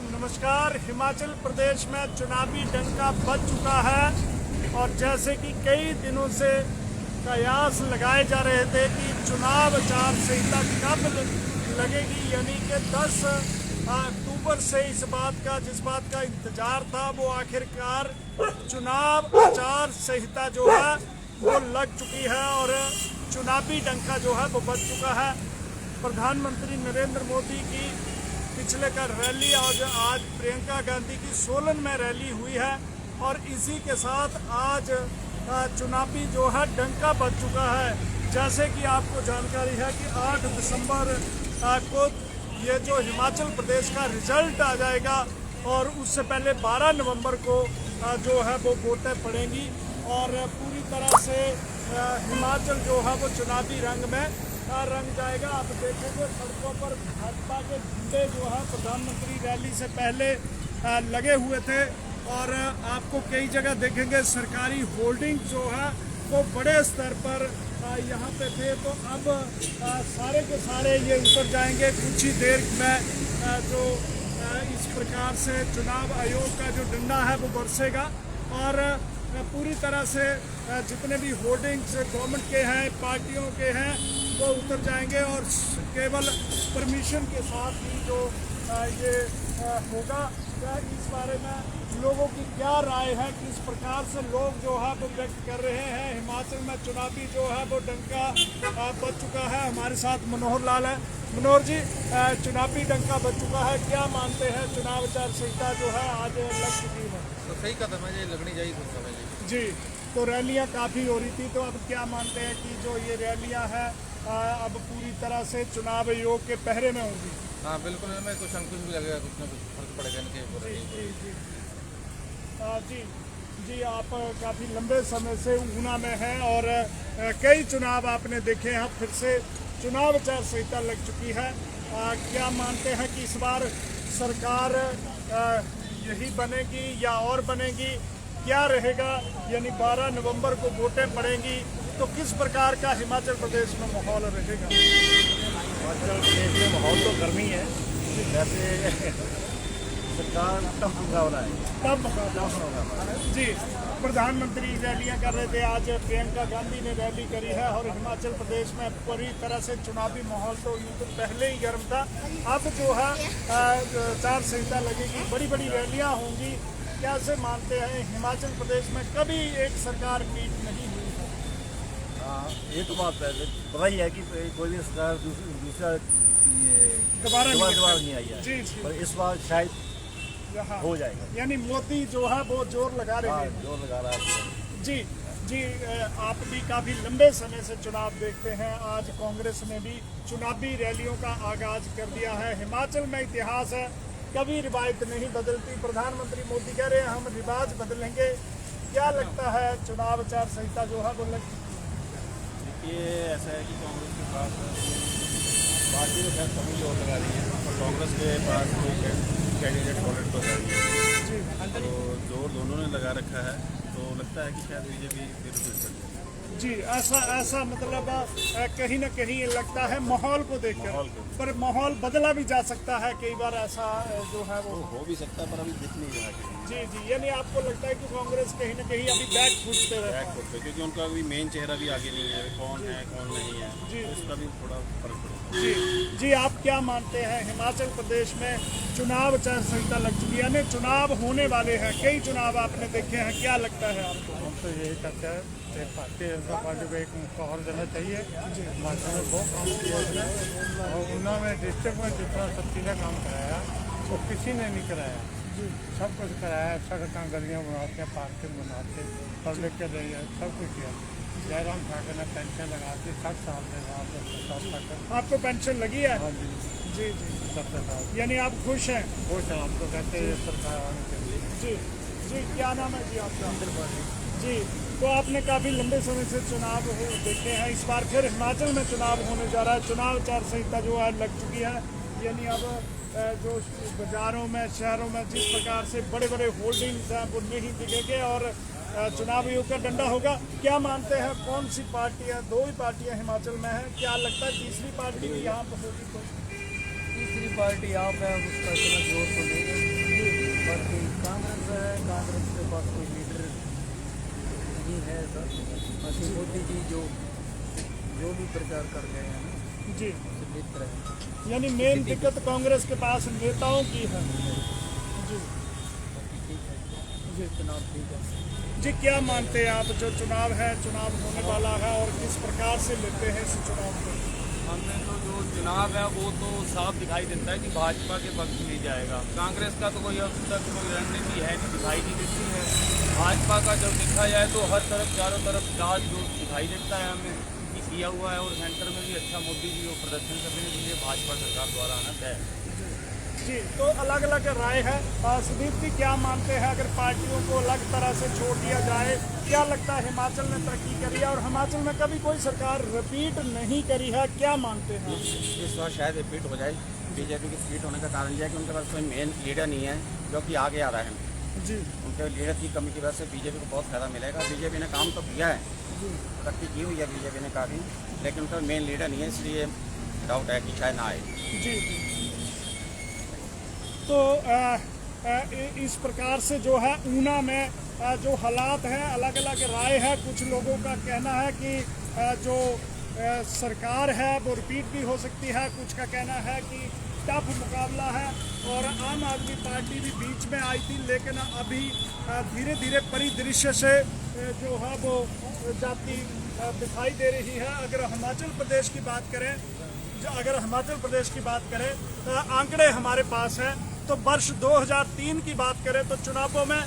नमस्कार। हिमाचल प्रदेश में चुनावी डंका बज चुका है और जैसे कि कई दिनों से कयास लगाए जा रहे थे कि चुनाव आचार संहिता कब लगेगी, यानी कि 10 अक्टूबर से जिस बात का इंतजार था वो आखिरकार चुनाव आचार संहिता जो है वो लग चुकी है और चुनावी डंका जो है वो बज चुका है। प्रधानमंत्री नरेंद्र मोदी की पिछले का रैली और आज प्रियंका गांधी की सोलन में रैली हुई है और इसी के साथ आज चुनावी जो है डंका बज चुका है। जैसे कि आपको जानकारी है कि 8 दिसंबर को ये जो हिमाचल प्रदेश का रिजल्ट आ जाएगा और उससे पहले 12 नवंबर को जो है वो वोटें पड़ेंगी और पूरी तरह से हिमाचल जो है वो चुनावी रंग में रंग जाएगा। आप देखेंगे सड़कों पर भाजपा के झंडे जो है प्रधानमंत्री रैली से पहले लगे हुए थे और आपको कई जगह देखेंगे सरकारी होल्डिंग जो है वो बड़े स्तर पर यहाँ पे थे। तो अब सारे के सारे ये उतर जाएंगे कुछ ही देर में। जो इस प्रकार से चुनाव आयोग का जो डंडा है वो बरसेगा और पूरी तरह से जितने भी होर्डिंग्स गवर्नमेंट के हैं, पार्टियों के हैं, वो उतर जाएंगे और केवल परमिशन के साथ ही जो ये होगा। इस बारे में लोगों की क्या राय है, किस प्रकार से लोग जो है वो व्यक्त कर रहे हैं। हिमाचल में चुनावी जो है वो डंका बज चुका है। हमारे साथ मनोहर लाल है। मनोहर जी, चुनावी डंका बज चुका है, क्या मानते हैं? चुनाव आचार संहिता जो है आज लग चुकी है, तो सही कदम है, ये लगनी चाहिए कुछ समय जी। तो रैलियां काफ़ी हो रही थी, तो अब क्या मानते हैं कि जो ये रैलियां हैं अब पूरी तरह से चुनाव आयोग के पहरे में होंगी? हाँ बिल्कुल, इनमें कुछ अंकुश भी लगेगा, कुछ ना कुछ फर्क पड़ेगा इनके। जी, आप काफ़ी लंबे समय से ऊना में हैं और कई चुनाव आपने देखे हैं। फिर से चुनाव आचार संहिता लग चुकी है। क्या मानते हैं कि इस बार सरकार यही बनेगी या और बनेगी, क्या रहेगा? यानी 12 नवंबर को वोटें पड़ेंगी, तो किस प्रकार का हिमाचल प्रदेश में माहौल रहेगा? हिमाचल प्रदेश में माहौल तो गर्मी है, वैसे सरकार तब मुकाबला है, तब मुकाबला जी। प्रधानमंत्री रैलियां कर रहे थे, आज प्रियंका गांधी ने रैली करी है और हिमाचल प्रदेश में पूरी तरह से चुनावी माहौल तो यूँ तो पहले ही गर्म था। अब जो है आचार संहिता लगेगी, बड़ी बड़ी रैलियां होंगी। कैसे मानते हैं हिमाचल प्रदेश में कभी एक सरकार पीट नहीं हुई है? हाँ, ये तो बात है, पता ही है कि कोई भी सरकार दूसरा दोबारा नहीं आई है। जी। पर इस बार शायद हो जाएगा, यानी मोदी जो है वो जोर लगा रहे हैं। जोर लगा रहा है। जी, आप भी काफ़ी लंबे समय से चुनाव देखते हैं। आज कांग्रेस ने भी चुनावी रैलियों का आगाज कर दिया है। हिमाचल में इतिहास है, कभी रिवायत नहीं बदलती। प्रधानमंत्री मोदी कह रहे हैं हम रिवाज बदलेंगे। क्या लगता है चुनाव आचार संहिता जो है वो लग चुकी है? देखिए, ऐसा है कि कांग्रेस के पास पार्टी तो खैर सभी जोर लगा रही है और कांग्रेस के पास कोई कैंडिडेट ऑलरेडी तो है ही, तो जोर दोनों ने लगा रखा है। तो लगता है कि शायद बीजेपी फिर कर जाए। जी, ऐसा मतलब कहीं ना कहीं लगता है माहौल को देखकर, पर माहौल बदला भी जा सकता है कई बार, ऐसा जो है वो हो भी सकता है, पर अभी दिख नहीं रहा है। जी, यानी आपको लगता है कि कांग्रेस कहीं ना कहीं अभी बैक फुट पे है, क्योंकि उनका अभी मेन चेहरा भी आगे नहीं है, कौन है कौन नहीं है, जी, इसका भी थोड़ा फर्क पड़ेगा। जी, आप क्या मानते हैं? हिमाचल प्रदेश में चुनाव आचार संहिता लग चुकी है, यानी चुनाव होने वाले हैं, कई चुनाव आपने देखे हैं, क्या लगता है आपको? हम तो यही कहते हैं भारतीय जनता पार्टी को एक मौका और देना चाहिए। हिमाचल में बहुत काम किया है और ऊना में डिस्ट्रिक्ट में जितना सतीला काम कराया वो किसी ने नहीं कराया। सब कुछ कराया, सड़कें गलियाँ बनाते हैं, पार्किंग बनाते, पब्लिक के लिए सब कुछ किया। जयराम ठाकुर ने पेंशन लगा दी 60 साल से। आपको पेंशन लगी है? हाँ जी, 70 साल। यानी आप खुश हैं? खुश हैं, हम तो कहते हैं सरकार आने के लिए। जी, क्या नाम है जी आपका? जी, तो आपने काफ़ी लंबे समय से चुनाव देखे हैं, इस बार फिर हिमाचल में चुनाव होने जा रहा है। चुनाव आचार संहिता जो है लग चुकी है, यानी अब जो बाज़ारों में, शहरों में जिस प्रकार से बड़े बड़े होल्डिंग्स हैं वो नहीं दिखेंगे और चुनाव आयोग का डंडा होगा। क्या मानते हैं कौन सी पार्टियां? 2 ही पार्टियां हिमाचल में हैं, क्या लगता है तीसरी पार्टी भी यहाँ पर होगी? तीसरी पार्टी यहाँ पे उसका इतना जोर तो नहीं है। बाकी कांग्रेस है, कांग्रेस के पास कोई लीडर नहीं है सर। बाकी मोदी जी जो भी प्रचार कर गए हैं ना, जी, उससे बेहतर है। यानी मेन दिक्कत कांग्रेस के पास नेताओं की है। जी बाकी ठीक है जी चुनाव ठीक है। जी, क्या मानते हैं आप, जो चुनाव है, चुनाव होने वाला है और किस प्रकार से लेते हैं इस चुनाव को? हमने तो जो चुनाव है वो तो साफ दिखाई देता है कि भाजपा के पक्ष में जाएगा। कांग्रेस का तो कोई अब तक कोई रणनीति है नहीं, दिखाई नहीं देती है। भाजपा का जब देखा जाए तो हर तरफ चारों तरफ राज जो दिखाई देता है हमें कि किया हुआ है, और सेंटर में भी अच्छा मोदी जी को प्रदर्शन करने के लिए भाजपा सरकार द्वारा आना तय है। जी, तो अलग अलग राय है। सुदीप जी, क्या मानते हैं अगर पार्टियों को अलग तरह से छोड़ दिया जाए? क्या लगता है हिमाचल ने तरक्की करी है और हिमाचल में कभी कोई सरकार रिपीट नहीं करी है, क्या मानते हैं? इस बार शायद रिपीट हो जाए। बीजेपी की सीट होने का कारण यह है कि उनके पास कोई मेन लीडर नहीं है जो कि आगे आ रहा है। जी उनके लीडर की कमी की वजह से बीजेपी को बहुत फायदा मिलेगा। बीजेपी ने काम तो किया है, जी तरक्की की हुई है बीजेपी ने काफ़ी, लेकिन उनका मेन लीडर नहीं है, इसलिए डाउट है कि शायद ना आए। जी। तो इस प्रकार से जो है ऊना में जो हालात हैं, अलग अलग राय है। कुछ लोगों का कहना है कि जो सरकार है वो रिपीट भी हो सकती है, कुछ का कहना है कि टफ मुकाबला है। और आम आदमी पार्टी भी बीच में आई थी, लेकिन अभी धीरे धीरे परिदृश्य से जो है वो जाती दिखाई दे रही है। अगर हिमाचल प्रदेश की बात करें, तो आंकड़े हमारे पास हैं। तो वर्ष 2003 की बात करें तो चुनावों में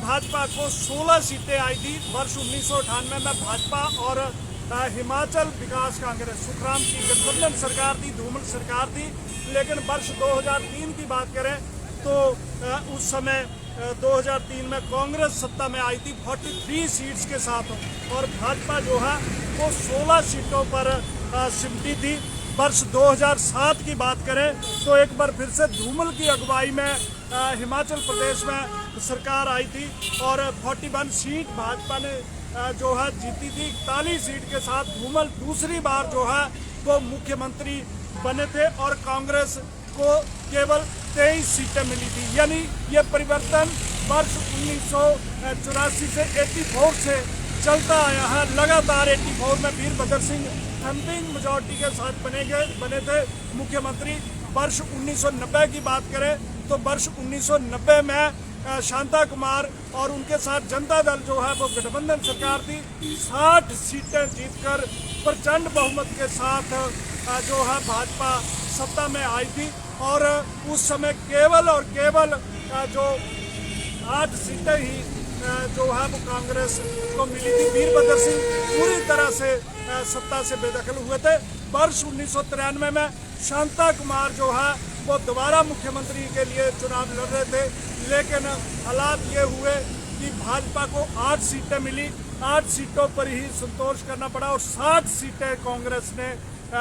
भाजपा को 16 सीटें आई थी। वर्ष 1998 में भाजपा और हिमाचल विकास कांग्रेस सुखराम की गठबंधन सरकार थी, धूमल सरकार थी। लेकिन वर्ष 2003 की बात करें तो उस समय 2003 में कांग्रेस सत्ता में आई थी 43 सीट्स के साथ, और भाजपा जो है वो 16 सीटों पर सिमटी थी। वर्ष 2007 की बात करें तो एक बार फिर से धूमल की अगुवाई में हिमाचल प्रदेश में सरकार आई थी और 41 सीट भाजपा ने जो है जीती थी। 41 सीट के साथ धूमल दूसरी बार जो है वो मुख्यमंत्री बने थे और कांग्रेस को केवल 23 सीटें मिली थी। यानी ये परिवर्तन वर्ष 1984 से 84 से चलता आया है। लगातार 84 में वीरभद्र सिंह थम्पिंग मेजॉरिटी के साथ बने थे मुख्यमंत्री। वर्ष 1990 की बात करें तो वर्ष 1990 में शांता कुमार और उनके साथ जनता दल जो है वो गठबंधन सरकार थी। 60 सीटें जीतकर प्रचंड बहुमत के साथ जो है भाजपा सत्ता में आई थी और उस समय केवल और केवल जो 8 सीटें ही जो है वो कांग्रेस को मिली थी। वीरभद्र सिंह पूरी तरह से सत्ता से बेदखल हुए थे। वर्ष 1993 में शांता कुमार जो है वो दोबारा मुख्यमंत्री के लिए चुनाव लड़ रहे थे, लेकिन हालात ये हुए कि भाजपा को 8 सीटें मिली। 8 सीटों पर ही संतोष करना पड़ा और 60 सीटें कांग्रेस ने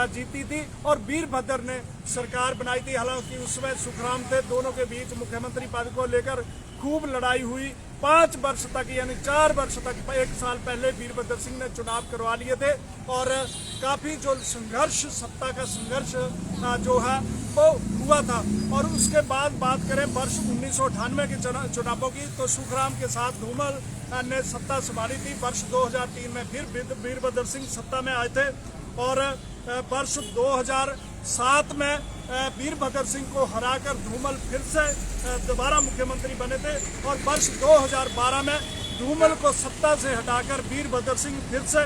जीती थी और वीरभद्र ने सरकार बनाई थी। हालांकि उसमें सुखराम थे, दोनों के बीच मुख्यमंत्री पद को लेकर खूब लड़ाई हुई। 5 वर्ष तक यानी 4 वर्ष तक, 1 साल पहले वीरभद्र सिंह ने चुनाव करवा लिए थे और काफ़ी जो संघर्ष, सत्ता का संघर्ष जो है वो हुआ था। और उसके बाद बात करें वर्ष 1998 के चुनावों की तो सुखराम के साथ धूमल ने सत्ता संभाली थी। वर्ष 2003 में फिर वीरभद्र सिंह सत्ता में आए थे और वर्ष 2007 में वीरभद्र सिंह को हराकर धूमल फिर से दोबारा मुख्यमंत्री बने थे और वर्ष 2012 में धूमल को सत्ता से हटाकर वीरभद्र सिंह फिर से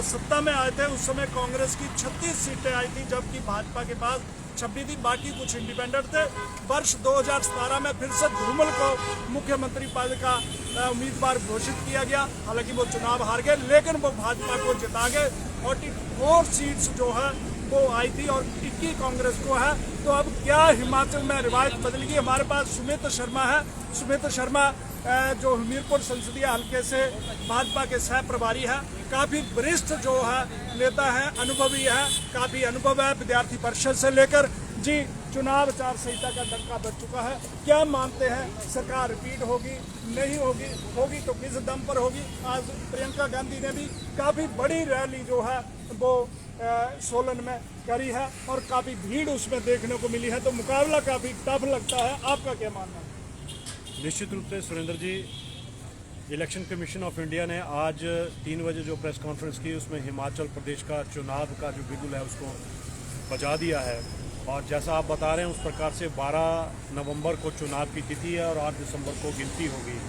सत्ता में आए थे। उस समय कांग्रेस की 36 सीटें आई थी जबकि भाजपा के पास 26 थी, बाकी कुछ इंडिपेंडेंट थे। वर्ष 2017 में फिर से धूमल को मुख्यमंत्री पद का उम्मीदवार घोषित किया गया। हालांकि वो चुनाव हार गए, लेकिन वो भाजपा को जिता गए। 44 सीट्स जो है वो आई थी और 21 कांग्रेस को है। तो अब क्या हिमाचल में रिवायत बदलेगी? हमारे पास सुमित शर्मा है। सुमित शर्मा जो हमीरपुर संसदीय हल्के से भाजपा के सह प्रभारी है, काफ़ी वरिष्ठ जो है नेता है, अनुभवी है, काफ़ी अनुभव है विद्यार्थी परिषद से लेकर। जी, चुनाव आचार संहिता का डंका बज चुका है, क्या मानते हैं? सरकार रिपीट होगी, नहीं होगी, होगी तो किस दम पर होगी? आज प्रियंका गांधी ने भी काफ़ी बड़ी रैली जो है वो सोलन में करी है और काफ़ी भीड़ उसमें देखने को मिली है। तो मुकाबला काफ़ी टफ लगता है, आपका क्या मानना है? निश्चित रूप से सुरेंद्र जी, इलेक्शन कमीशन ऑफ इंडिया ने आज 3 बजे जो प्रेस कॉन्फ्रेंस की उसमें हिमाचल प्रदेश का चुनाव का जो बिगुल है उसको बजा दिया है। और जैसा आप बता रहे हैं उस प्रकार से 12 नवंबर को चुनाव की तिथि है और 8 दिसंबर को गिनती होगी।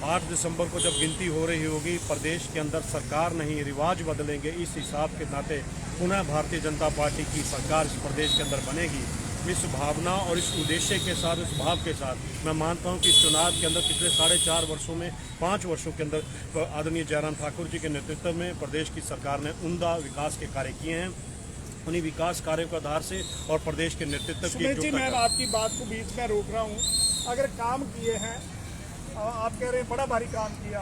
8 दिसंबर को जब गिनती हो रही होगी, प्रदेश के अंदर सरकार नहीं, रिवाज बदलेंगे। इस हिसाब के नाते पुनः भारतीय जनता पार्टी की सरकार इस प्रदेश के अंदर बनेगी। इस भावना और इस उद्देश्य के साथ, इस भाव के साथ मैं मानता हूं कि इस चुनाव के अंदर पिछले 4.5 वर्षों में 5 वर्षों के अंदर आदरणीय जयराम ठाकुर जी के नेतृत्व में प्रदेश की सरकार ने उम्दा विकास के कार्य किए हैं। उन्हीं विकास कार्यों के आधार से और प्रदेश के नेतृत्व की सुमित जी, मैं आपकी बात को बीच में रोक रहा हूँ। अगर काम किए हैं, आप कह रहे हैं बड़ा भारी काम किया,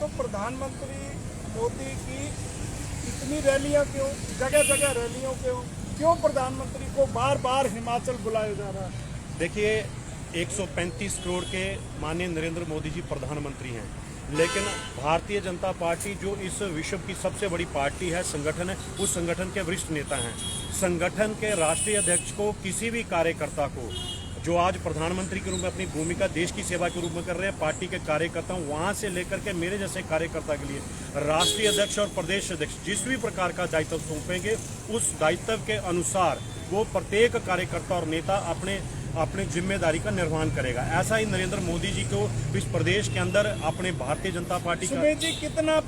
तो प्रधानमंत्री मोदी की इतनी रैलियां क्यों, जगह जगह रैलियों क्यों प्रधानमंत्री को बार बार हिमाचल बुलाया जा रहा है? देखिए, 135 करोड़ के माननीय नरेंद्र मोदी जी प्रधानमंत्री हैं, लेकिन भारतीय जनता पार्टी जो इस विश्व की सबसे बड़ी पार्टी है, संगठन है, उस संगठन के वरिष्ठ नेता हैं। संगठन के राष्ट्रीय अध्यक्ष को, किसी भी कार्यकर्ता को जो आज प्रधानमंत्री के रूप में अपनी भूमिका देश की सेवा के रूप में कर रहे हैं, पार्टी के कार्यकर्ता वहां से लेकर के मेरे जैसे कार्यकर्ता के लिए राष्ट्रीय अध्यक्ष और प्रदेश अध्यक्ष जिस भी प्रकार का दायित्व सौंपेंगे, उस दायित्व के अनुसार वो प्रत्येक कार्यकर्ता और नेता अपने जिम्मेदारी का निर्वहन करेगा। ऐसा ही नरेंद्र मोदी जी को इस प्रदेश के अंदर अपने भारतीय जनता पार्टी का सुमेश जी, कितना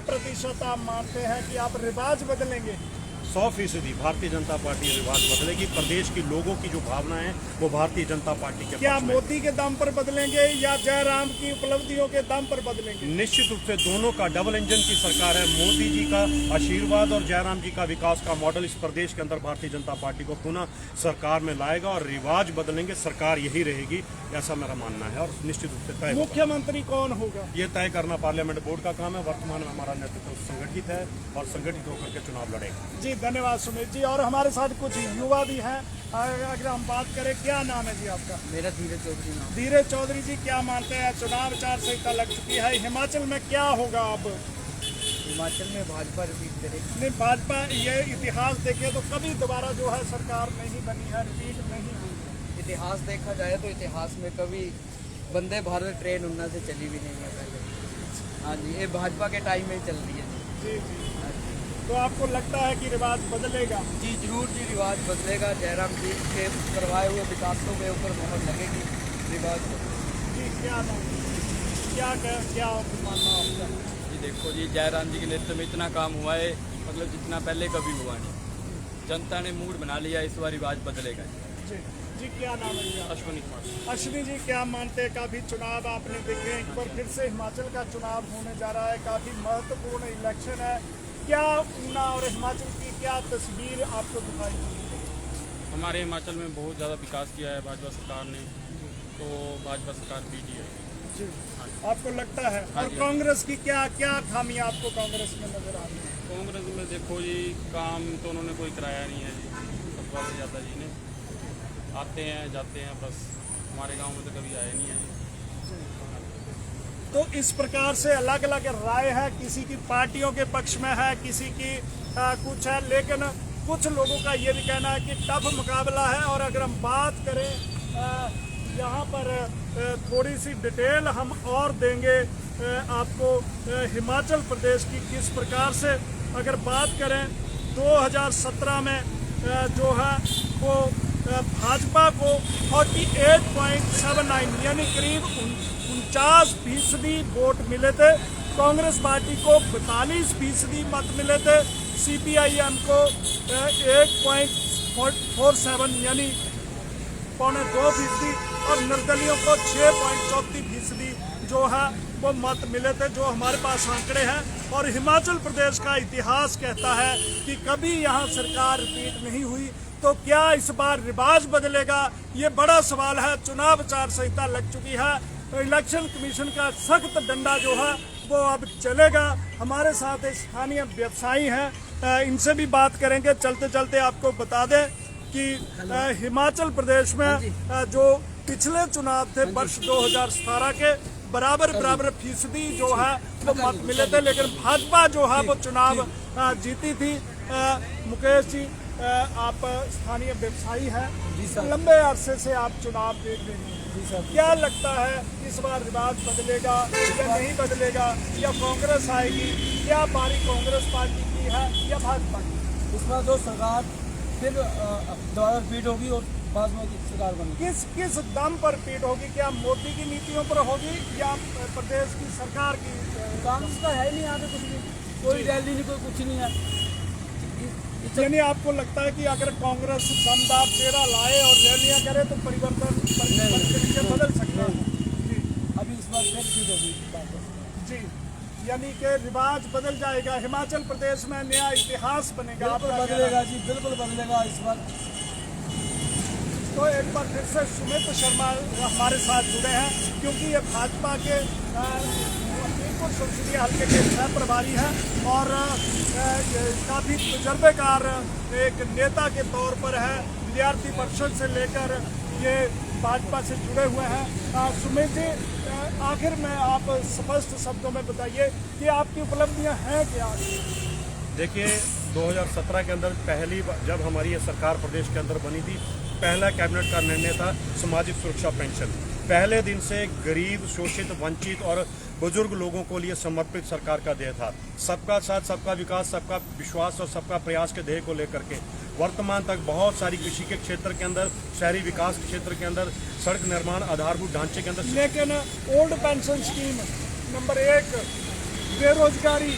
प्रतिशत आप मानते हैं कि आप रिवाज बदलेंगे? 100% भारतीय जनता पार्टी रिवाज बदलेगी। प्रदेश के लोगों की जो भावना है वो भारतीय जनता पार्टी के क्या पक्ष में। मोदी के दम पर बदलेंगे या जयराम की उपलब्धियों के दम पर बदलेंगे? निश्चित रूप से दोनों का डबल इंजन की सरकार है। मोदी जी का आशीर्वाद और जयराम जी का विकास का मॉडल इस प्रदेश के अंदर भारतीय जनता पार्टी को पुनः सरकार में लाएगा और रिवाज बदलेंगे। सरकार यही रहेगी, ऐसा मेरा मानना है और निश्चित रूप से तय होगा। मुख्यमंत्री कौन होगा? ये तय करना पार्लियामेंट बोर्ड का काम है। वर्तमान में हमारा नेतृत्व संगठित है और संगठित होकर के चुनाव लड़ेगा। जी धन्यवाद सुमित जी। और हमारे साथ कुछ युवा भी हैं, अगर हम बात करें, क्या नाम है जी आपका? मेरा धीरज चौधरी नाम। धीरज चौधरी जी, क्या मानते हैं चुनाव आचार संहिता लग चुकी है, हिमाचल में क्या होगा अब? हिमाचल में भाजपा रिपीट करेगी। नहीं, भाजपा, ये इतिहास देखे तो कभी दोबारा जो है सरकार नहीं बनी है, रिपीट नहीं हुई। इतिहास देखा जाए तो इतिहास में कभी वंदे भारत ट्रेन उन्ना से चली भी नहीं है पहले। हाँ जी, ये भाजपा के टाइम में ही चल रही है जी। जी जी। तो आपको लगता है कि रिवाज बदलेगा? जी जरूर जी, रिवाज बदलेगा। जयराम जी के करवाए हुए विकासों के ऊपर मोहर लगेगी, रिवाज जी। क्या मानना आपका? जी देखो जी, जयराम जी के नेतृत्व में इतना काम हुआ है, मतलब जितना पहले कभी हुआ नहीं। जनता ने मूड बना लिया, इस बार रिवाज बदलेगा जी जी। क्या नाम है जी? अश्विनी कुमार। अश्विनी जी, क्या मानते हैं, काफ़ी चुनाव आपने देखे, एक बार फिर से हिमाचल का चुनाव होने जा रहा है, काफ़ी महत्वपूर्ण इलेक्शन है, क्या ऊना और हिमाचल की क्या तस्वीर आपको दिखाई दी? हमारे हिमाचल में बहुत ज़्यादा विकास किया है भाजपा सरकार ने, तो भाजपा सरकार पीटी है जी। आपको लगता है? और कांग्रेस की क्या खामियां आपको कांग्रेस में नजर आ रही है? कांग्रेस में देखो जी, काम तो उन्होंने कोई कराया नहीं है जी। सतपाल यादव जी ने आते हैं जाते हैं, बस हमारे गांव में तो कभी आए नहीं है। तो इस प्रकार से अलग अलग राय है, किसी की पार्टियों के पक्ष में है, किसी की कुछ है, लेकिन कुछ लोगों का ये भी कहना है कि टफ मुकाबला है। और अगर हम बात करें यहाँ पर थोड़ी सी डिटेल हम और देंगे आपको हिमाचल प्रदेश की किस प्रकार से। अगर बात करें 2017 में जो है वो भाजपा को 48.79 यानी करीब 49% वोट मिले थे। कांग्रेस पार्टी को 42% मत मिले थे। CPIM को 1.47 यानी 2.25% और निर्दलियों को 6.34% जो है वो मत मिले थे, जो हमारे पास आंकड़े हैं। और हिमाचल प्रदेश का इतिहास कहता है कि कभी यहाँ सरकार रिपीट नहीं हुई, तो क्या इस बार रिवाज बदलेगा? ये बड़ा सवाल है। चुनाव आचार संहिता लग चुकी है, इलेक्शन कमीशन का सख्त डंडा जो है वो अब चलेगा। हमारे साथ स्थानीय व्यवसायी हैं, इनसे भी बात करेंगे। चलते चलते आपको बता दें कि हिमाचल प्रदेश में जो पिछले चुनाव थे वर्ष 2017 के, बराबर फीसदी जो है वो मत मिले थे, लेकिन भाजपा जो है वो चुनाव जीती थी। मुकेश जी, आप स्थानीय व्यवसायी हैं, जी सर। लंबे अरसे से आप चुनाव देख रहे हैं, जी सर। क्या लगता है इस बार रिवाज बदलेगा या नहीं बदलेगा, या कांग्रेस आएगी? क्या पारी कांग्रेस पार्टी की है या भाजपा की? इस बार जो सरकार फिर दोबारा रिपीट होगी और बासमती सरकार बनेगी। किस दम पर पीट होगी? क्या मोदी की नीतियों पर होगी या प्रदेश की सरकार की? कांग्रेस का है ही नहीं यहाँ पे कुछ भी, कोई रैली नहीं, कोई कुछ नहीं है। यानी आपको लगता है कि अगर कांग्रेस दमदार चेहरा लाए और रैलियां करे तो परिवर्तन बदल सकता है? जी अभी इस बार फिर रिपीट होगी वापस। जी, यानी कि रिवाज बदल जाएगा, हिमाचल प्रदेश में नया इतिहास बनेगा। बिल्कुल आपका बदलेगा जी, बिल्कुल बदलेगा इस बार। तो एक बार फिर से सुमित शर्मा हमारे साथ जुड़े हैं, क्योंकि ये भाजपा के हमीरपुर संसदीय हल्के के सह प्रभारी हैं और काफ़ी तजर्बेकार एक नेता के तौर पर है। विद्यार्थी परिषद से लेकर ये भाजपा से जुड़े हुए हैं। सुमित जी, आखिर में आप स्पष्ट शब्दों में बताइए कि आपकी उपलब्धियां हैं क्या? देखिए, 2017 के अंदर पहली बार जब हमारी ये सरकार प्रदेश के अंदर बनी थी, पहला कैबिनेट का निर्णय था सामाजिक सुरक्षा पेंशन। पहले दिन से गरीब, शोषित, वंचित और बुजुर्ग लोगों को लिए समर्पित सरकार का ध्येय था। सबका साथ, सबका विकास, सबका विश्वास और सबका प्रयास के ध्येय को लेकर के वर्तमान तक बहुत सारी कृषि के क्षेत्र के अंदर, शहरी विकास के क्षेत्र के अंदर, सड़क निर्माण, आधारभूत ढांचे के अंदर। लेकिन ओल्ड पेंशन स्कीम नंबर 1, बेरोजगारी,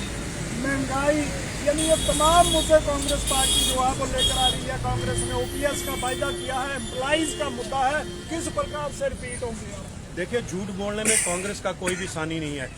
महंगाई, यानी ये तमाम मुद्दे कांग्रेस पार्टी जो है वो लेकर आ रही है। कांग्रेस ने ओपीएस का वायदा किया है, एम्प्लॉइज का मुद्दा है, किस प्रकार से रिपीट होंगे? देखिए, झूठ बोलने में कांग्रेस का कोई भी सानी नहीं है।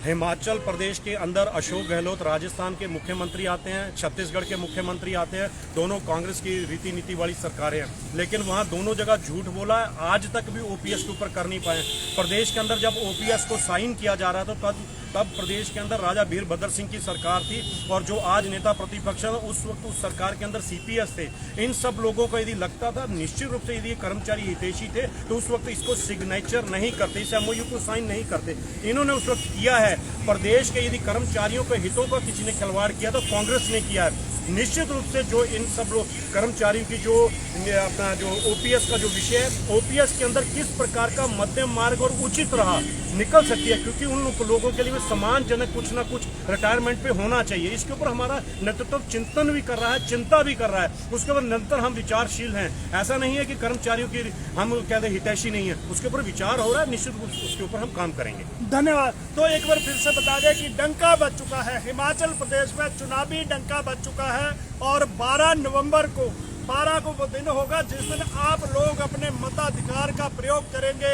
हिमाचल प्रदेश के अंदर अशोक गहलोत राजस्थान के मुख्यमंत्री आते हैं, छत्तीसगढ़ के मुख्यमंत्री आते हैं, दोनों कांग्रेस की रीति नीति वाली सरकारें हैं, लेकिन वहां दोनों जगह झूठ बोला है। आज तक भी ओपीएस के ऊपर कर नहीं पाए। प्रदेश के अंदर जब ओपीएस को साइन किया जा रहा था तब प्रदेश के अंदर राजा वीरभद्र सिंह की सरकार थी, और जो आज नेता प्रतिपक्ष है उस वक्त उस सरकार के अंदर सीपीएस थे। इन सब लोगों को यदि लगता था निश्चित रूप से यदि कर्मचारी हितैषी थे तो उस वक्त इसको सिग्नेचर नहीं करते, इस एमओयू को साइन नहीं करते। इन्होंने उस वक्त किया है। प्रदेश के यदि कर्मचारियों के हितों का किसी ने खिलवाड़ किया तो कांग्रेस ने किया है। निश्चित रूप से जो इन सब लोग कर्मचारियों की जो अपना जो ओपीएस का जो विषय है, ओपीएस के अंदर किस प्रकार का मध्यम मार्ग और उचित राह निकल सकती है, क्योंकि उन लोगों के लिए सम्मानजनक कुछ ना कुछ रिटायरमेंट पे होना चाहिए। इसके ऊपर हमारा नेतृत्व चिंतन भी कर रहा है, चिंता भी कर रहा है। उसके ऊपर निरंतर हम विचारशील हैं। ऐसा नहीं है कि कर्मचारियों की हम कहते हैं हितैषी नहीं है, उसके ऊपर विचार हो रहा है। निश्चित रूप से उसके ऊपर हम काम करेंगे। धन्यवाद। तो एक बार फिर से बता दें कि डंका बज चुका है, हिमाचल प्रदेश में चुनावी डंका बज चुका है, और 12 नवंबर को वो दिन होगा जिस दिन आप लोग अपने मताधिकार का प्रयोग करेंगे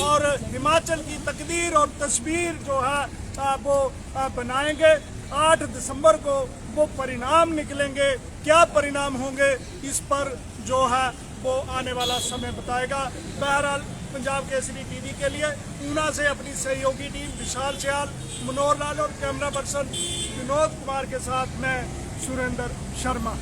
और हिमाचल की तकदीर और तस्वीर जो है वो बनाएंगे। 8 दिसंबर को वो परिणाम निकलेंगे। क्या परिणाम होंगे इस पर जो है वो आने वाला समय बताएगा। बहरहाल, पंजाब केसरी टीवी के लिए ऊना से अपनी सहयोगी टीम विशाल सियाल, मनोहर लाल और कैमरा पर्सन विनोद कुमार के साथ मैं सुरेंद्र शर्मा।